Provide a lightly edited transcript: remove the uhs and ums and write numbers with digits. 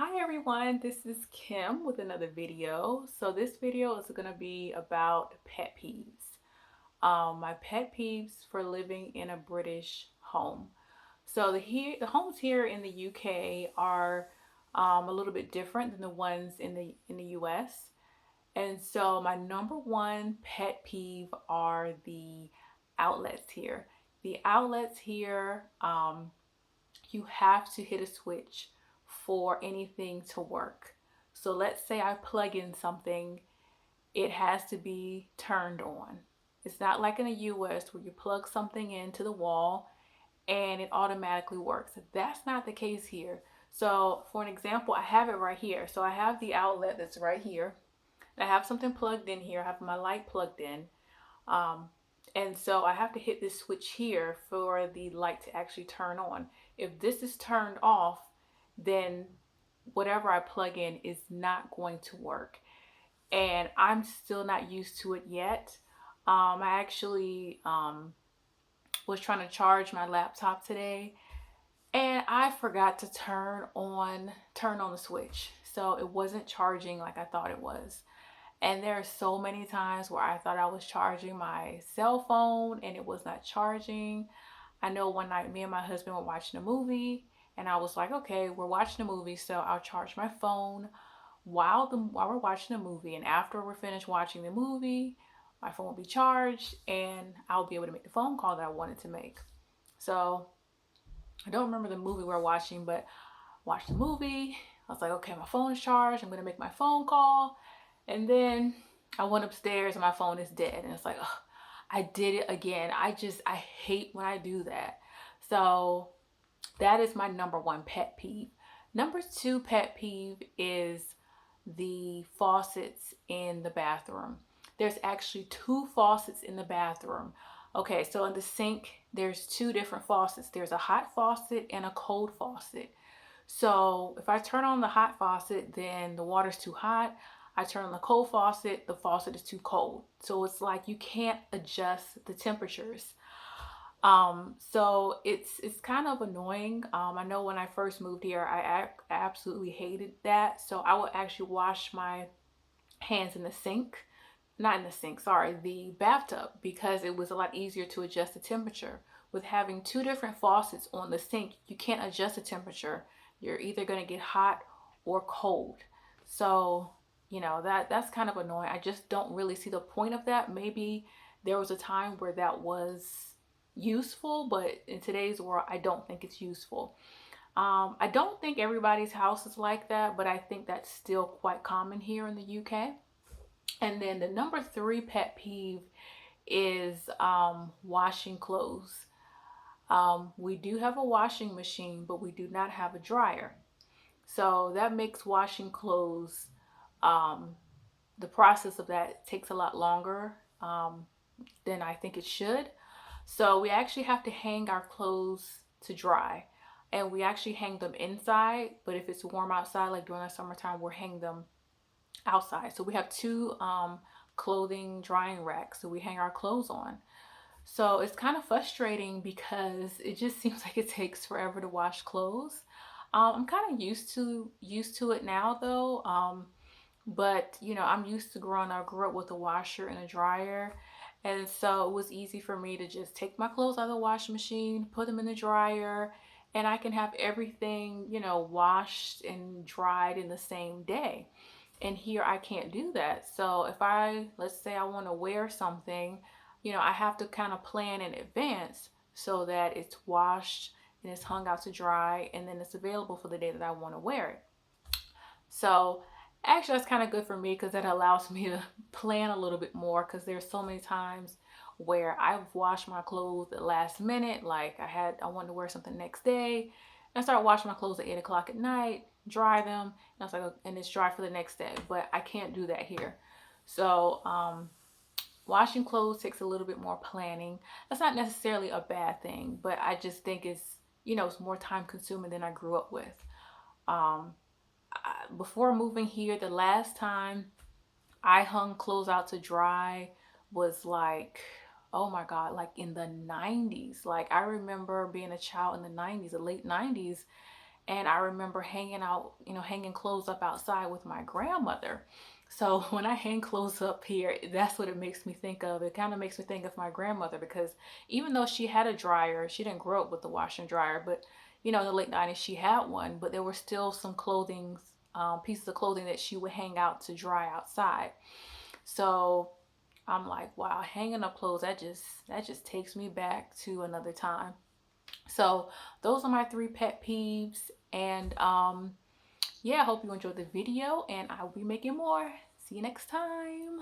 Hi everyone, this is Kim with another video. So this video is going to be about pet peeves. My pet peeves for living in a British home. So the homes here in the UK are a little bit different than the ones in the US. And so my number one pet peeve are the outlets here. The outlets here, you have to hit a switch for anything to work. So let's say I plug in something, it has to be turned on. It's not like in the US where you plug something into the wall and it automatically works. That's not the case here. So for an example, I have it right here. So I have the outlet that's right here. I have something plugged in here. I have my light plugged in. Um, and so I have to hit this switch here for the light to actually turn on. If this is turned off, then whatever I plug in is not going to work. And I'm still not used to it yet. I actually was trying to charge my laptop today and I forgot to turn on the switch. So it wasn't charging like I thought it was. And there are so many times where I thought I was charging my cell phone and it was not charging. I know one night me and my husband were watching a movie and I was like, okay, we're watching a movie, so I'll charge my phone while we're watching the movie. And after we're finished watching the movie, my phone will be charged and I'll be able to make the phone call that I wanted to make. So I don't remember the movie we're watching, but watched the movie. I was like, okay, my phone is charged. I'm gonna make my phone call. And then I went upstairs and my phone is dead. And it's like, ugh, I did it again. I hate when I do that. So that is my number one pet peeve. Number two pet peeve is the faucets in the bathroom. There's actually two faucets in the bathroom. Okay, so in the sink, there's two different faucets. There's a hot faucet and a cold faucet. So if I turn on the hot faucet, then the water's too hot. I turn on the faucet is too cold. So it's like you can't adjust the temperatures. So it's kind of annoying. I know when I first moved here, I absolutely hated that. So I would actually wash my hands in the sink, not in the sink, sorry, the bathtub, because it was a lot easier to adjust the temperature. With having two different faucets on the sink, you can't adjust the temperature. You're either going to get hot or cold. So, that's kind of annoying. I just don't really see the point of that. Maybe there was a time where that was useful, but in today's world, I don't think it's useful. I don't think everybody's house is like that, but I think that's still quite common here in the UK. And then the number three pet peeve is washing clothes. We do have a washing machine, but we do not have a dryer. So that makes washing clothes, um, the process of that takes a lot longer than I think it should. So we actually have to hang our clothes to dry. And we actually hang them inside, but if it's warm outside, like during the summertime, we're hanging them outside. So we have two clothing drying racks so we hang our clothes on. So it's kind of frustrating because it just seems like it takes forever to wash clothes. I'm kind of used to it now though. But I'm used to growing. I grew up with a washer and a dryer, and so it was easy for me to just take my clothes out of the washing machine, put them in the dryer, and I can have everything washed and dried in the same day. And here I can't do that. So if let's say I want to wear something, I have to kind of plan in advance so that it's washed and it's hung out to dry and then it's available for the day that I want to wear it. So actually that's kind of good for me because that allows me to plan a little bit more, because there's so many times where I've washed my clothes at last minute. Like I wanted to wear something next day and I started washing my clothes at 8 o'clock at night, dry them, and I was like, "Oh," and it's dry for the next day. But I can't do that here. So washing clothes takes a little bit more planning. That's not necessarily a bad thing, but I just think it's more time consuming than I grew up with. Um, Before moving here, the last time I hung clothes out to dry was like, oh my God, like in the 90s. Like I remember being a child in the 90s, the late 90s, And I remember hanging clothes up outside with my grandmother. So when I hang clothes up here, that's what it makes me think of. It kind of makes me think of my grandmother, because even though she had a dryer, she didn't grow up with the washer and dryer, but in the late 90s she had one, but there were still some pieces of clothing that she would hang out to dry outside. So I'm like, wow, hanging up clothes, that just takes me back to another time. So those are my 3 pet peeves. And yeah, I hope you enjoyed the video, and I'll be making more. See you next time.